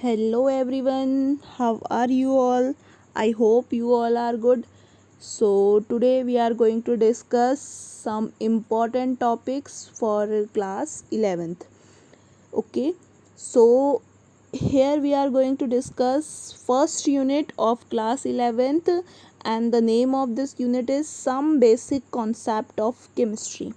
Hello everyone, how are you all? I hope you all are good. So, today we are going to discuss some important topics for class 11th. Okay, so here we are going to discuss first unit of class 11th, and the name of this unit is Some Basic Concept of Chemistry.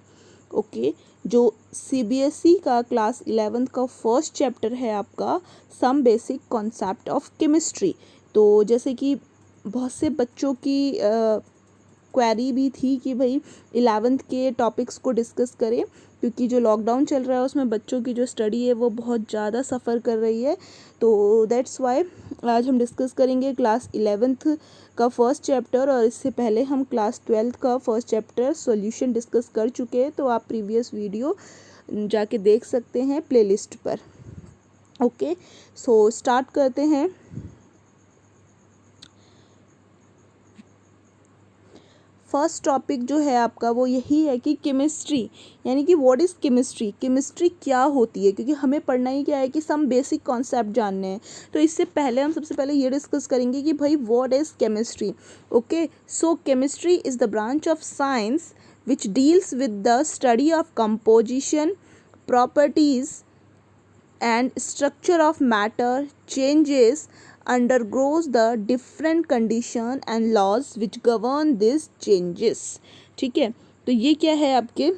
Okay जो CBSE का class 11th का first chapter है आपका some basic concept of chemistry. तो जैसे कि बहुत से बच्चों की क्वेरी भी थी कि भाई 11th के टॉपिक्स को डिस्कस करें, क्योंकि जो लॉकडाउन चल रहा है उसमें बच्चों की जो स्टडी है वो बहुत ज़्यादा सफ़र कर रही है। तो दैट्स वाई आज हम डिस्कस करेंगे क्लास 11th का फर्स्ट चैप्टर, और इससे पहले हम क्लास 12th का फर्स्ट चैप्टर सॉल्यूशन डिस्कस कर चुके हैं। तो आप प्रीवियस वीडियो जाके देख सकते हैं प्लेलिस्ट पर। ओके, सो स्टार्ट करते हैं। फर्स्ट टॉपिक जो है आपका वो यही है कि केमिस्ट्री, यानी कि व्हाट इज़ केमिस्ट्री, केमिस्ट्री क्या होती है, क्योंकि हमें पढ़ना ही क्या है कि सम बेसिक कॉन्सेप्ट जानने हैं। तो इससे पहले हम सबसे पहले ये डिस्कस करेंगे कि भाई what is chemistry. Okay, so chemistry is the branch of science which deals with the study of composition, properties and structure of matter changes undergoes the different condition and laws which govern these changes। ठीक है, तो ये क्या है आपके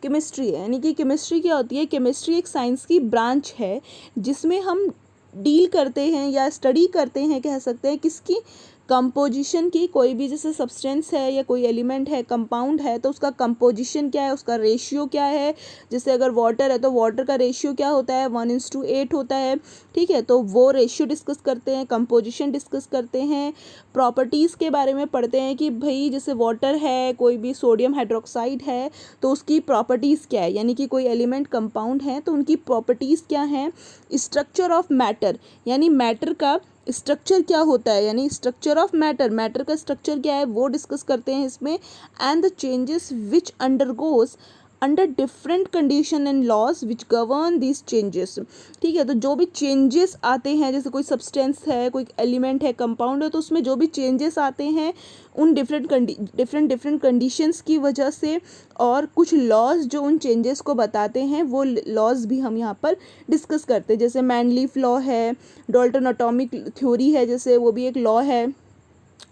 chemistry है, यानी कि केमिस्ट्री क्या होती है। केमिस्ट्री एक साइंस की ब्रांच है जिसमें हम डील करते हैं या स्टडी करते हैं, कह सकते हैं किसकी, कंपोजिशन की। कोई भी जैसे सब्सटेंस है या कोई एलिमेंट है, कंपाउंड है, तो उसका कंपोजिशन क्या है, उसका रेशियो क्या है। जैसे अगर वाटर है तो वाटर का रेशियो क्या होता है, 1:8 होता है। ठीक है, तो वो रेशियो डिस्कस करते हैं, कंपोजिशन डिस्कस करते हैं, प्रॉपर्टीज़ के बारे में पढ़ते हैं कि भाई जैसे वाटर है, कोई भी सोडियम हाइड्रोक्साइड है तो उसकी प्रॉपर्टीज़ क्या है, यानी कि कोई एलिमेंट कंपाउंड है तो उनकी प्रॉपर्टीज़ क्या हैं। स्ट्रक्चर ऑफ मैटर, यानी मैटर का स्ट्रक्चर क्या होता है, यानी स्ट्रक्चर ऑफ मैटर, मैटर का स्ट्रक्चर क्या है वो डिस्कस करते हैं इसमें। And the changes which undergoes under different condition and laws which govern this changes. ठीक है, तो जो भी चेंजेस आते हैं, जैसे कोई सब्सटेंस है, कोई एलिमेंट है, कंपाउंड है, तो उसमें जो भी चेंजेस आते हैं उन डिफरेंट कंडीशंस की वजह से, और कुछ लॉज जो उन चेंजेस को बताते हैं वो लॉज भी हम यहाँ पर डिस्कस करते हैं। जैसे मैनलीफ लॉ है, डाल्टन एटॉमिक थ्योरी है, जैसे वो भी एक लॉ है,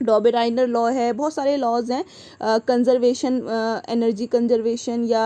डॉबेराइनर लॉ है, बहुत सारे लॉज हैं। कंजर्वेशन, एनर्जी कंजर्वेशन या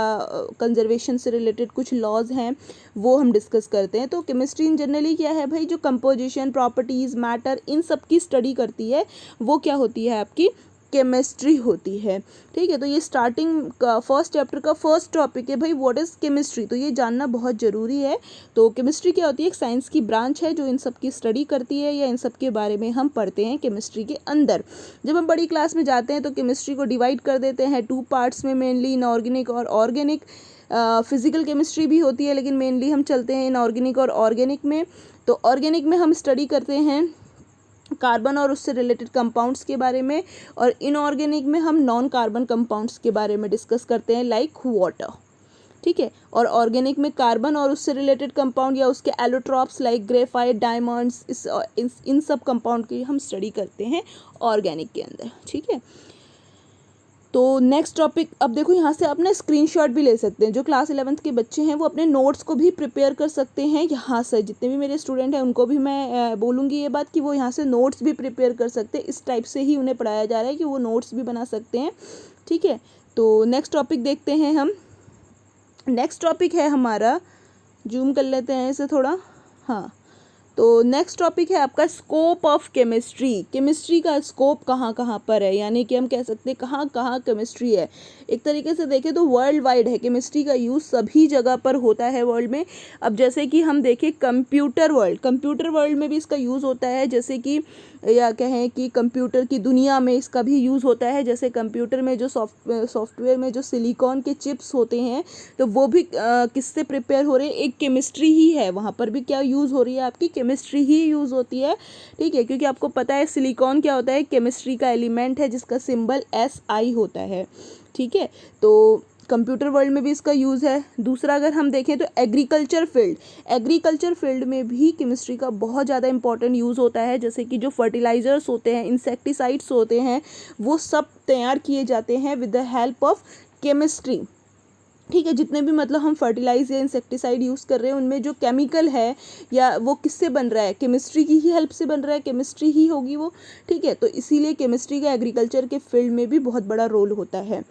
कंजर्वेशन से रिलेटेड कुछ लॉज हैं, वो हम डिस्कस करते हैं। तो केमिस्ट्री इन जनरली क्या है भाई, जो कंपोजिशन, प्रॉपर्टीज़, मैटर, इन सब की स्टडी करती है, वो क्या होती है आपकी केमिस्ट्री होती है। ठीक है, तो ये स्टार्टिंग का फर्स्ट चैप्टर का फर्स्ट टॉपिक है भाई व्हाट इज़ केमिस्ट्री, तो ये जानना बहुत ज़रूरी है। तो केमिस्ट्री क्या होती है, एक साइंस की ब्रांच है जो इन सब की स्टडी करती है, या इन सब के बारे में हम पढ़ते हैं केमिस्ट्री के अंदर। जब हम बड़ी क्लास में जाते हैं तो केमिस्ट्री को डिवाइड कर देते हैं 2 पार्ट्स में, मेनली इनऑर्गेनिक और ऑर्गेनिक। फिजिकल केमिस्ट्री भी होती है, लेकिन मेनली हम चलते हैं इनऑर्गेनिक और ऑर्गेनिक में। तो ऑर्गेनिक में हम स्टडी करते हैं कार्बन और उससे रिलेटेड कंपाउंड्स के बारे में, और इनऑर्गेनिक में हम नॉन कार्बन कंपाउंड्स के बारे में डिस्कस करते हैं, लाइक वाटर। ठीक है, और ऑर्गेनिक में कार्बन और उससे रिलेटेड कंपाउंड या उसके एलोट्रॉप्स लाइक ग्रेफाइट, डायमंड्स, इन सब कंपाउंड की हम स्टडी करते हैं ऑर्गेनिक के अंदर। ठीक है, तो नेक्स्ट टॉपिक, अब देखो यहाँ से आप ना स्क्रीनशॉट भी ले सकते हैं। जो क्लास 11th के बच्चे हैं वो अपने नोट्स को भी प्रिपेयर कर सकते हैं यहाँ से। जितने भी मेरे स्टूडेंट हैं उनको भी मैं बोलूँगी ये बात कि वो यहाँ से नोट्स भी प्रिपेयर कर सकते हैं। इस टाइप से ही उन्हें पढ़ाया जा रहा है कि वो नोट्स भी बना सकते हैं। ठीक है, तो नेक्स्ट टॉपिक देखते हैं हम। नेक्स्ट टॉपिक है हमारा, जूम कर लेते हैं इसे थोड़ा, हाँ। तो नेक्स्ट टॉपिक है आपका स्कोप ऑफ केमिस्ट्री। केमिस्ट्री का स्कोप कहाँ कहाँ पर है, यानी कि हम कह सकते हैं कहाँ कहाँ केमिस्ट्री है। एक तरीके से देखें तो वर्ल्ड वाइड है, केमिस्ट्री का यूज़ सभी जगह पर होता है वर्ल्ड में। अब जैसे कि हम देखें कंप्यूटर वर्ल्ड में भी इसका यूज़ होता है, जैसे कि या कहें कि कंप्यूटर की दुनिया में इसका भी यूज़ होता है। जैसे कंप्यूटर में जो सॉफ्टवेयर में जो सिलिकॉन के चिप्स होते हैं, तो वो भी किससे प्रिपेयर हो रहे हैं, एक केमिस्ट्री ही है। वहाँ पर भी क्या यूज़ हो रही है, आपकी केमिस्ट्री ही यूज़ होती है। ठीक है, क्योंकि आपको पता है सिलिकॉन क्या होता है, केमिस्ट्री का एलिमेंट है जिसका सिंबल SI होता है। ठीक है, तो कंप्यूटर वर्ल्ड में भी इसका यूज़ है। दूसरा अगर हम देखें तो एग्रीकल्चर फील्ड में भी केमिस्ट्री का बहुत ज़्यादा इंपॉर्टेंट यूज़ होता है। जैसे कि जो फर्टिलाइज़र्स होते हैं, इंसेक्टिसाइड्स होते हैं, वो सब तैयार किए जाते हैं with the help of chemistry. ठीक है, जितने भी मतलब हम फर्टिलाइज या इंसेक्टिसाइड यूज़ कर रहे हैं उनमें जो केमिकल है या वो किससे बन रहा है, केमिस्ट्री की ही हेल्प से बन रहा है, केमिस्ट्री ही होगी वो। ठीक है, तो इसीलिए केमिस्ट्री का एग्रीकल्चर के फील्ड में भी बहुत बड़ा रोल होता है।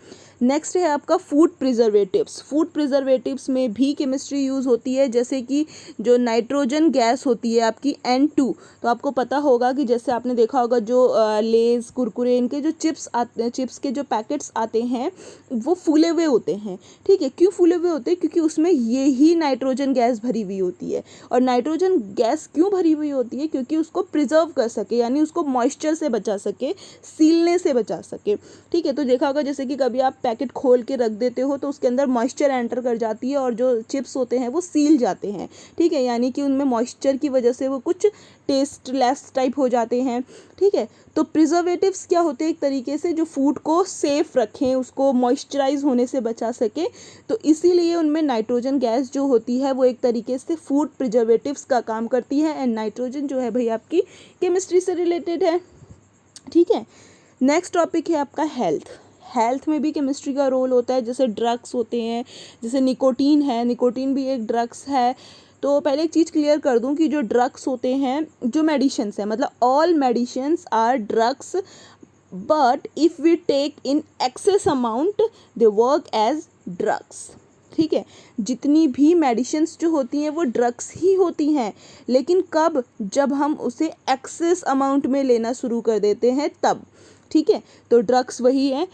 नेक्स्ट है आपका फूड प्रिजर्वेटिव्स में भी केमिस्ट्री यूज़ होती है। जैसे कि जो नाइट्रोजन गैस होती है आपकी N2, तो आपको पता होगा कि जैसे आपने देखा होगा जो लेज़, कुरकुरे, इनके जो चिप्स आते हैं, चिप्स के जो पैकेट्स आते हैं वो फूले हुए होते हैं। ठीक है, क्यों फूले हुए होते हैं? क्योंकि उसमें ये ही नाइट्रोजन गैस भरी हुई होती है। और नाइट्रोजन गैस क्यों भरी हुई होती है? क्योंकि उसको प्रिजर्व कर सके, यानी उसको मॉइस्चर से बचा सके, सीलने से बचा सके। ठीक है, तो देखा होगा जैसे कि कभी आप पैकेट खोल के रख देते हो तो उसके अंदर मॉइस्चर एंटर कर जाती है और जो चिप्स होते हैं वो सील जाते हैं। ठीक है, यानी कि उनमें मॉइस्चर की वजह से वो कुछ टेस्टलेस टाइप हो जाते हैं। ठीक है, तो प्रिजर्वेटिव्स क्या होते हैं? एक तरीके से जो फूड को सेफ रखें, उसको मॉइस्चराइज होने से बचा सके, तो इसीलिए उनमें नाइट्रोजन गैस जो होती है वो एक तरीके से फूड प्रिजर्वेटिव्स का काम करती है। एंड नाइट्रोजन जो है भाई आपकी केमिस्ट्री से रिलेटेड है। ठीक है, नेक्स्ट टॉपिक है आपका हेल्थ में भी केमिस्ट्री का रोल होता है। जैसे ड्रग्स होते हैं, जैसे निकोटीन है, निकोटीन भी एक ड्रग्स है। तो पहले एक चीज़ क्लियर कर दूं कि जो ड्रग्स होते हैं, जो मेडिसिन्स हैं, मतलब all medicines are drugs, but if we take in excess amount they work as drugs. ठीक है, जितनी भी मेडिसिन्स जो होती हैं वो ड्रग्स ही होती हैं, लेकिन कब? जब हम उसे एक्सेस अमाउंट में लेना शुरू कर देते हैं तब। ठीक है, तो ड्रग्स वही है।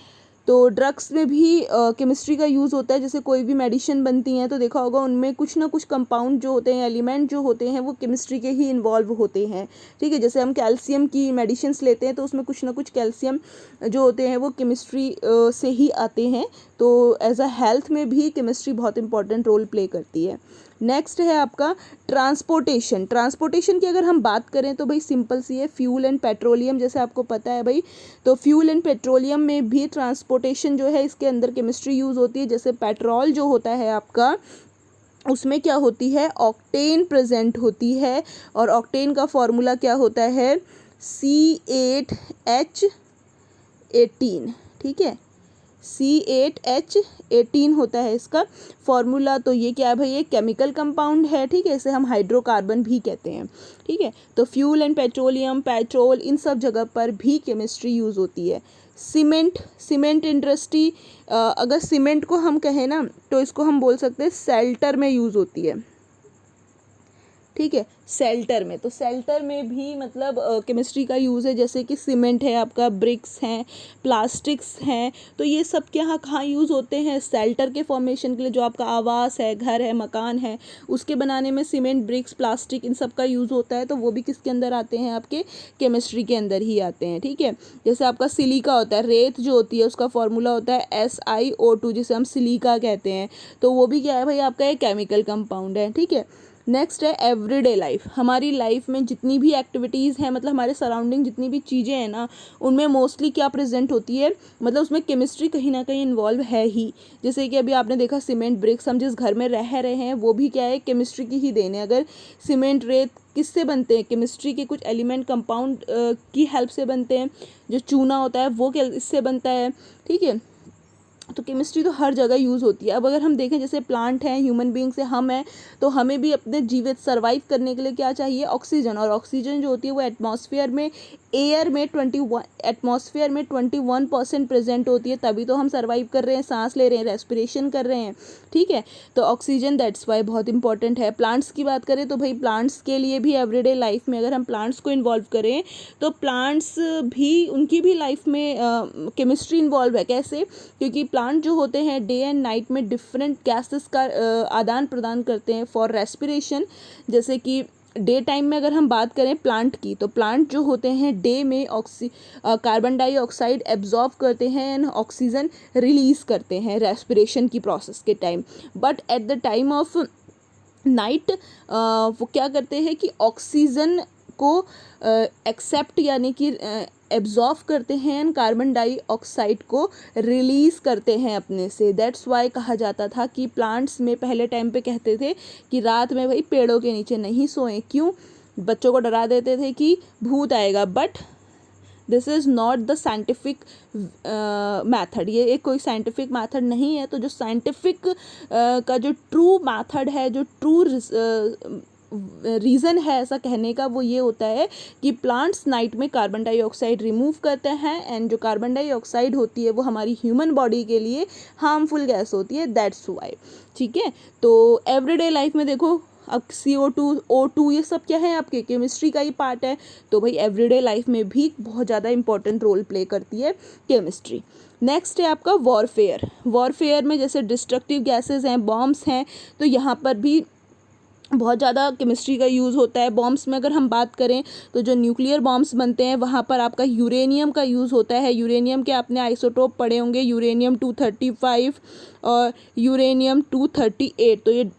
तो ड्रग्स में भी केमिस्ट्री का यूज़ होता है। जैसे कोई भी मेडिसिन बनती हैं तो देखा होगा उनमें कुछ ना कुछ कंपाउंड जो होते हैं, एलिमेंट जो होते हैं, वो केमिस्ट्री के ही इन्वॉल्व होते हैं। ठीक है, जैसे हम कैल्शियम की मेडिसिन्स लेते हैं तो उसमें कुछ ना कुछ कैल्शियम जो होते हैं वो केमिस्ट्री से ही आते हैं। तो एज अ हेल्थ में भी केमिस्ट्री बहुत इंपॉर्टेंट रोल प्ले करती है। नेक्स्ट है आपका ट्रांसपोर्टेशन की अगर हम बात करें तो भाई सिंपल सी है, फ्यूल एंड पेट्रोलियम, जैसे आपको पता है भाई। तो फ्यूल एंड पेट्रोलियम में भी ट्रांसपोर्टेशन जो है इसके अंदर केमिस्ट्री यूज़ होती है। जैसे पेट्रोल जो होता है आपका, उसमें क्या होती है? ऑक्टेन प्रेजेंट होती है, और ऑक्टेन का फॉर्मूला क्या होता है? C8H18। ठीक है, C8H18 होता है इसका फॉर्मूला। तो ये क्या है भाई? ये केमिकल कंपाउंड है। ठीक है, इसे हम हाइड्रोकार्बन भी कहते हैं। ठीक है, तो फ्यूल एंड पेट्रोलियम, पेट्रोल, इन सब जगह पर भी केमिस्ट्री यूज़ होती है। सीमेंट इंडस्ट्री, अगर सीमेंट को हम कहें ना तो इसको हम बोल सकते हैं सेल्टर में यूज़ होती है। ठीक है, सेल्टर में, तो सेल्टर में भी मतलब केमिस्ट्री का यूज़ है। जैसे कि सीमेंट है आपका, ब्रिक्स हैं, प्लास्टिक्स हैं, तो ये सब के यहाँ कहाँ यूज़ होते हैं? सेल्टर के फॉर्मेशन के लिए। जो आपका आवास है, घर है, मकान है, उसके बनाने में सीमेंट, ब्रिक्स, प्लास्टिक, इन सब का यूज़ होता है। तो वो भी किसके अंदर आते हैं? आपके केमिस्ट्री के अंदर ही आते हैं। ठीक है, जैसे आपका सिलिका होता है, रेत जो होती है उसका फॉर्मूला होता है SiO2, जिसे हम सिलिका कहते हैं। तो वो भी क्या है भाई? आपका एक केमिकल कंपाउंड है। ठीक है, नेक्स्ट है एवरीडे लाइफ। हमारी लाइफ में जितनी भी एक्टिविटीज़ हैं, मतलब हमारे सराउंडिंग जितनी भी चीज़ें हैं ना, उनमें मोस्टली क्या प्रेजेंट होती है? मतलब उसमें केमिस्ट्री कहीं ना कहीं इन्वॉल्व है ही। जैसे कि अभी आपने देखा सीमेंट, ब्रिक्स, हम जिस घर में रह रहे हैं वो भी क्या है? केमिस्ट्री की ही देन है। अगर सीमेंट, रेत किससे बनते हैं? केमिस्ट्री के कुछ एलिमेंट कंपाउंड की हेल्प से बनते हैं। जो चूना होता है वो इससे बनता है। ठीक है, तो केमिस्ट्री तो हर जगह यूज़ होती है। अब अगर हम देखें जैसे प्लांट हैं, ह्यूमन बींग्स हैं, हम हैं, तो हमें भी अपने जीवित सर्वाइव करने के लिए क्या चाहिए? ऑक्सीजन। और ऑक्सीजन जो होती है वो एटमॉस्फेयर में, एयर में 21% प्रेजेंट होती है, तभी तो हम सर्वाइव कर रहे हैं, सांस ले रहे हैं, रेस्पिरेशन कर रहे हैं। ठीक है, तो ऑक्सीजन दैट्स वाई बहुत इंपॉर्टेंट है। प्लांट्स की बात करें तो भाई प्लांट्स के लिए भी एवरीडे लाइफ में अगर हम प्लांट्स को इन्वॉल्व करें तो प्लांट्स भी, उनकी भी लाइफ में केमिस्ट्री इन्वॉल्व है। कैसे? क्योंकि प्लांट जो होते हैं डे एंड नाइट में डिफरेंट गैसेस का आदान प्रदान करते हैं फॉर रेस्पिरेशन। जैसे कि डे टाइम में अगर हम बात करें प्लांट की, तो प्लांट जो होते हैं डे में कार्बन डाइऑक्साइड एब्जॉर्ब करते हैं एंड ऑक्सीजन रिलीज़ करते हैं रेस्पिरेशन की प्रोसेस के time. But at the time of night वो क्या करते हैं कि ऑक्सीजन को एक्सेप्ट, यानी कि एब्जॉर्व करते हैं एंड कार्बन डाइऑक्साइड को रिलीज़ करते हैं अपने से। दैट्स वाई कहा जाता था कि प्लांट्स में पहले टाइम पे कहते थे कि रात में भाई पेड़ों के नीचे नहीं सोएं। क्यों? बच्चों को डरा देते थे कि भूत आएगा। But this is not the scientific method, ये एक कोई साइंटिफिक मैथड नहीं है। तो जो साइंटिफिक का जो ट्रू मैथड है, जो ट्रू रीज़न है ऐसा कहने का, वो ये होता है कि प्लांट्स नाइट में कार्बन डाइऑक्साइड रिमूव करते हैं एंड जो कार्बन डाइऑक्साइड होती है वो हमारी ह्यूमन बॉडी के लिए हार्मफुल गैस होती है। That's why. ठीक है, तो एवरीडे लाइफ में देखो अब CO2 O2 ये सब क्या है, आपके केमिस्ट्री का ही पार्ट है। तो भाई एवरीडे लाइफ में भी बहुत ज़्यादा इंपॉर्टेंट रोल प्ले करती है केमिस्ट्री। नेक्स्ट है आपका वॉरफेयर। वॉरफेयर में जैसे डिस्ट्रक्टिव गैसेस हैं, बॉम्ब्स हैं, तो यहाँ पर भी बहुत ज़्यादा केमिस्ट्री का यूज़ होता है। बॉम्ब्स में अगर हम बात करें तो जो न्यूक्लियर बॉम्ब्स बनते हैं वहाँ पर आपका यूरेनियम का यूज़ होता है। यूरेनियम के आपने आइसोटोप पढ़े होंगे, यूरेनियम 235 और यूरेनियम 238। तो ये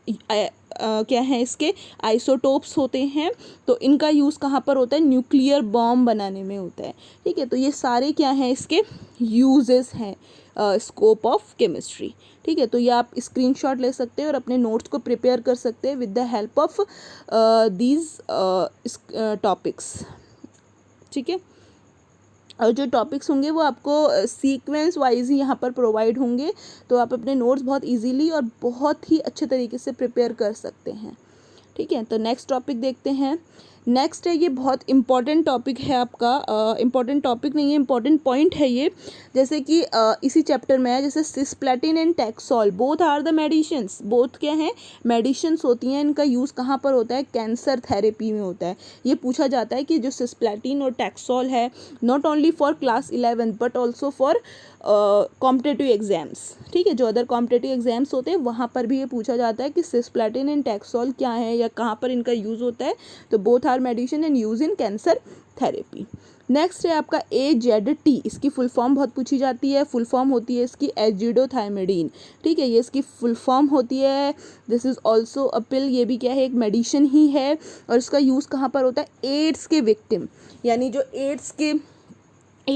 क्या है, इसके आइसोटोप्स होते हैं। तो इनका यूज़ कहाँ पर होता है? न्यूक्लियर बॉम्ब बनाने में होता है। ठीक है, तो ये सारे क्या हैं, इसके यूजेस हैं स्कोप ऑफ केमिस्ट्री। ठीक है, तो ये आप स्क्रीनशॉट ले सकते हैं और अपने नोट्स को प्रिपेयर कर सकते हैं with the help of these topics. ठीक है, और जो टॉपिक्स होंगे वो आपको सीक्वेंस वाइज ही यहाँ पर प्रोवाइड होंगे, तो आप अपने नोट्स बहुत इजीली और बहुत ही अच्छे तरीके से प्रिपेयर कर सकते हैं। ठीक है, तो नेक्स्ट टॉपिक देखते हैं। नेक्स्ट है, ये बहुत इंपॉर्टेंट टॉपिक है आपका, इंपॉर्टेंट टॉपिक नहीं है, इंपॉर्टेंट पॉइंट है ये। जैसे कि इसी चैप्टर में है, जैसे cisplatin and taxol both are the medicines. Both क्या हैं? मेडिसिन्स होती हैं। इनका यूज़ कहाँ पर होता है? कैंसर थेरेपी में होता है। ये पूछा जाता है कि जो सिस्प्लेटिन और टैक्सोल है, not only for class 11 but also for competitive exams. ठीक है, जो अदर कॉम्पिटेटिव एग्जाम्स होते हैं वहाँ पर भी ये पूछा जाता है कि सिस्प्लेटिन एंड टैक्सोल क्या है या कहाँ पर इनका यूज़ होता है। तो both are medicine and use in cancer therapy. Next है आपका AZT। इसकी फुल फॉर्म बहुत पूछी जाती है। फुल फॉर्म होती है इसकी एजिडोथायमिडीन। ठीक है, ये इसकी फुल फॉर्म होती है। दिस इज़ ऑल्सो अ पिल। ये भी क्या है? एक मेडिसिन ही है। और इसका यूज़ कहाँ पर होता है? एड्स के विक्टिम, यानी जो एड्स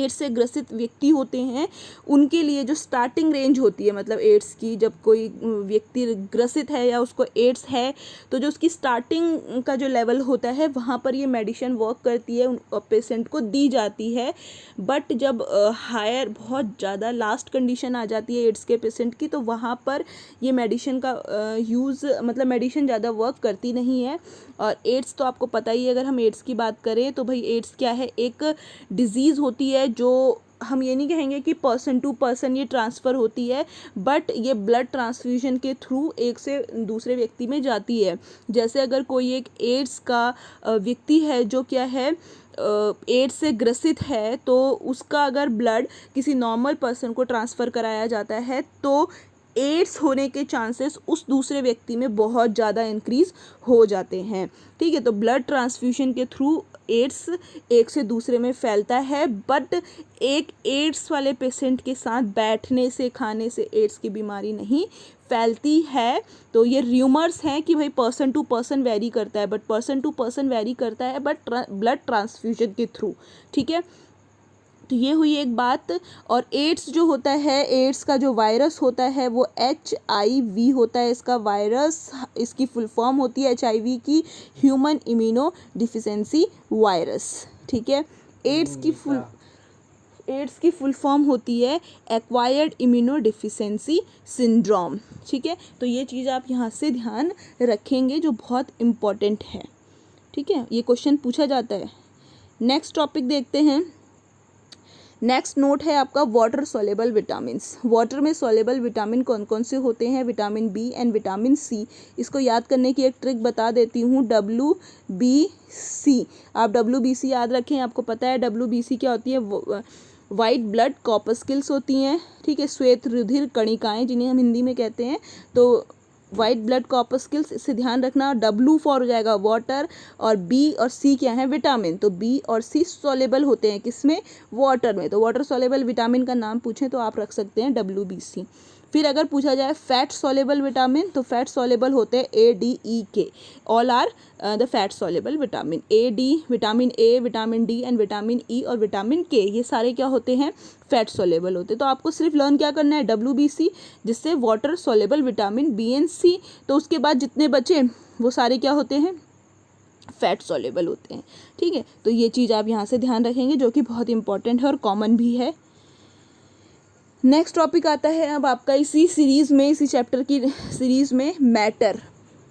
से ग्रसित व्यक्ति होते हैं उनके लिए जो स्टार्टिंग रेंज होती है, मतलब एड्स की, जब कोई व्यक्ति ग्रसित है या उसको एड्स है तो जो उसकी स्टार्टिंग का जो लेवल होता है वहाँ पर ये मेडिसिन वर्क करती है, उन पेशेंट को दी जाती है। बट जब हायर बहुत ज़्यादा लास्ट कंडीशन आ जाती है एड्स के पेशेंट की, तो वहाँ पर ये मेडिसिन का यूज़, मतलब मेडिसिन ज़्यादा वर्क करती नहीं है। और एड्स तो आपको पता ही है, अगर हम एड्स की बात करें तो भाई एड्स क्या है? एक डिजीज़ होती है जो हम ये नहीं कहेंगे कि पर्सन टू पर्सन ये ट्रांसफ़र होती है, बट ये ब्लड ट्रांसफ्यूजन के थ्रू एक से दूसरे व्यक्ति में जाती है। जैसे अगर कोई एक एड्स का व्यक्ति है जो क्या है, एड्स से ग्रसित है, तो उसका अगर ब्लड किसी नॉर्मल पर्सन को ट्रांसफ़र कराया जाता है तो एड्स होने के चांसेस उस दूसरे व्यक्ति में बहुत ज़्यादा इंक्रीज़ हो जाते हैं। ठीक है, तो ब्लड ट्रांसफ्यूजन के थ्रू एड्स एक से दूसरे में फैलता है। बट एक एड्स वाले पेशेंट के साथ बैठने से, खाने से एड्स की बीमारी नहीं फैलती है। तो ये र्यूमर्स हैं कि भाई पर्सन टू पर्सन वेरी करता है, but person to person vary करता है बट ब्लड ट्रांसफ्यूजन के थ्रू। ठीक है, तो ये हुई एक बात। और एड्स जो होता है, एड्स का जो वायरस होता है वो HIV होता है इसका वायरस। इसकी फुल फॉर्म होती है HIV की, ह्यूमन इम्यूनो डिफिशेंसी वायरस। ठीक है, एड्स की फुल फॉर्म होती है एक्वायर्ड इम्यूनो डिफिशेंसी सिंड्रोम। ठीक है, तो ये चीज़ आप यहाँ से ध्यान रखेंगे जो बहुत इम्पॉर्टेंट है। ठीक है, ये क्वेश्चन पूछा जाता है। नेक्स्ट टॉपिक देखते हैं। नेक्स्ट नोट है आपका वाटर सोलेबल विटामिन्स। वाटर में सोलेबल विटामिन कौन कौन से होते हैं? Vitamin B and vitamin C। इसको याद करने की एक ट्रिक बता देती हूँ, WBC। आप WBC याद रखें। आपको पता है WBC क्या होती है? वाइट ब्लड कॉर्पस्किल्स होती हैं। ठीक है, श्वेत रुधिर कणिकाएँ जिन्हें हम हिंदी में कहते हैं। तो वाइट ब्लड कॉर्पस्किल्स, इससे ध्यान रखना। W फॉर हो जाएगा वाटर, और B और C क्या है? विटामिन। तो B और C सोलेबल होते हैं किसमें? वाटर में। तो वाटर सोलेबल विटामिन का नाम पूछें तो आप रख सकते हैं WBC। फिर अगर पूछा जाए फैट सॉल्युबल विटामिन, तो फैट सॉल्युबल होते हैं ADEK, all are the fat soluble vitamin. Vitamin A, vitamin D and vitamin E और विटामिन के, ये सारे क्या होते हैं, फैट सॉल्युबल होते हैं। तो आपको सिर्फ लर्न क्या करना है, WBC, जिससे water soluble vitamin B and C। तो उसके बाद जितने बचे वो सारे क्या होते हैं, फैट सॉल्युबल होते हैं। ठीक है, तो ये चीज़ आप यहाँ से ध्यान रखेंगे, जो कि बहुत इंपॉर्टेंट है और कॉमन भी है। नेक्स्ट टॉपिक आता है अब आपका इसी सीरीज़ में, इसी चैप्टर की सीरीज़ में, मैटर,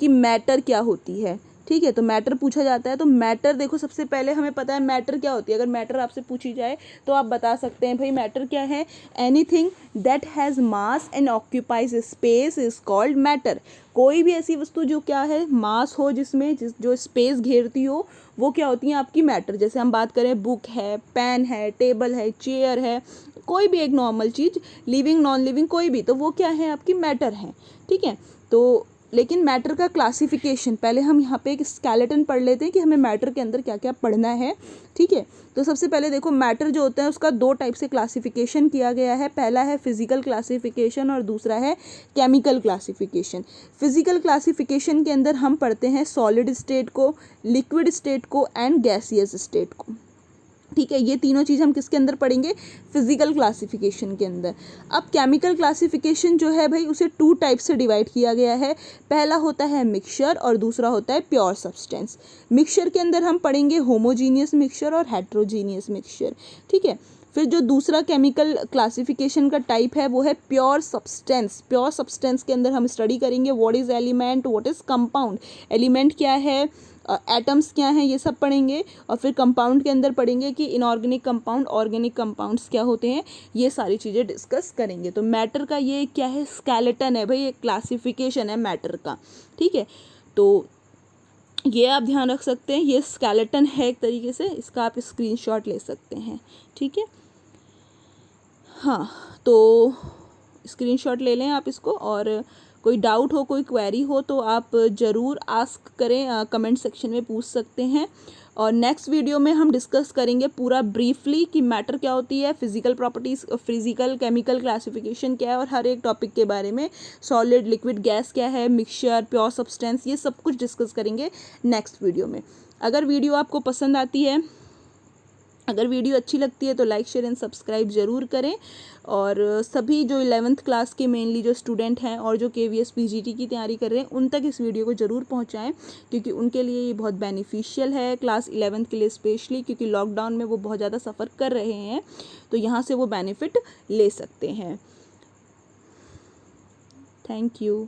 कि मैटर क्या होती है। ठीक है, तो मैटर पूछा जाता है। तो मैटर देखो, सबसे पहले हमें पता है मैटर क्या होती है। अगर मैटर आपसे पूछी जाए तो आप बता सकते हैं भाई मैटर क्या है, anything that has mass and occupies space is called matter. कोई भी ऐसी वस्तु जो क्या है, मास हो, जिसमें जो स्पेस घेरती हो, वो क्या होती है आपकी मैटर। जैसे हम बात करें, बुक है, पेन है, टेबल है, चेयर है, कोई भी एक नॉर्मल चीज़, लिविंग नॉन लिविंग कोई भी, तो वो क्या है आपकी मैटर है। ठीक है, तो लेकिन मैटर का क्लासिफिकेशन, पहले हम यहाँ पे एक स्केलेटन पढ़ लेते हैं कि हमें मैटर के अंदर क्या क्या पढ़ना है। ठीक है, तो सबसे पहले देखो, मैटर जो होता है उसका दो टाइप से क्लासिफिकेशन किया गया है। पहला है फिजिकल क्लासिफिकेशन और दूसरा है केमिकल क्लासिफिकेशन। फिजिकल क्लासिफिकेशन के अंदर हम पढ़ते हैं सॉलिड स्टेट को, लिक्विड स्टेट को एंड गैसियस स्टेट को। ठीक है, ये तीनों चीज़ हम किसके अंदर पढ़ेंगे, फिजिकल क्लासिफिकेशन के अंदर। अब केमिकल क्लासिफिकेशन जो है भाई, उसे टू टाइप से डिवाइड किया गया है। पहला होता है मिक्सचर और दूसरा होता है प्योर सब्सटेंस। मिक्सचर के अंदर हम पढ़ेंगे होमोजीनियस मिक्सचर और हेट्रोजीनियस मिक्सचर। ठीक है, फिर जो दूसरा केमिकल क्लासिफिकेशन का टाइप है वो है प्योर सब्सटेंस। प्योर सब्सटेंस के अंदर हम स्टडी करेंगे what is element, what is compound, element क्या है, एटम्स क्या हैं, ये सब पढ़ेंगे। और फिर कंपाउंड के अंदर पढ़ेंगे कि इनऑर्गेनिक कंपाउंड, ऑर्गेनिक कंपाउंड्स क्या होते हैं, ये सारी चीज़ें डिस्कस करेंगे। तो मैटर का ये क्या है, स्केलेटन है भाई, ये क्लासिफिकेशन है मैटर का। ठीक है, तो ये आप ध्यान रख सकते हैं, ये स्केलेटन है एक तरीके से, इसका आप स्क्रीनशॉट ले सकते हैं। ठीक है, हाँ, तो स्क्रीनशॉट ले लें आप इसको, और कोई डाउट हो, कोई क्वेरी हो तो आप ज़रूर आस्क करें, कमेंट सेक्शन में पूछ सकते हैं। और नेक्स्ट वीडियो में हम डिस्कस करेंगे पूरा ब्रीफली कि मैटर क्या होती है, physical properties, physical chemical classification क्या है, और हर एक टॉपिक के बारे में, सॉलिड लिक्विड गैस क्या है, मिक्सचर, प्योर सब्सटेंस, ये सब कुछ डिस्कस करेंगे नेक्स्ट वीडियो में। अगर वीडियो आपको पसंद आती है, अगर वीडियो अच्छी लगती है तो लाइक शेयर एंड सब्सक्राइब ज़रूर करें। और सभी जो 11th क्लास के मेनली जो स्टूडेंट हैं और जो KVS PGT की तैयारी कर रहे हैं, उन तक इस वीडियो को ज़रूर पहुंचाएं, क्योंकि उनके लिए ये बहुत बेनिफिशियल है, क्लास 11th के लिए स्पेशली, क्योंकि लॉकडाउन में वो बहुत ज़्यादा सफ़र कर रहे हैं, तो यहाँ से वो बेनिफिट ले सकते हैं। Thank you.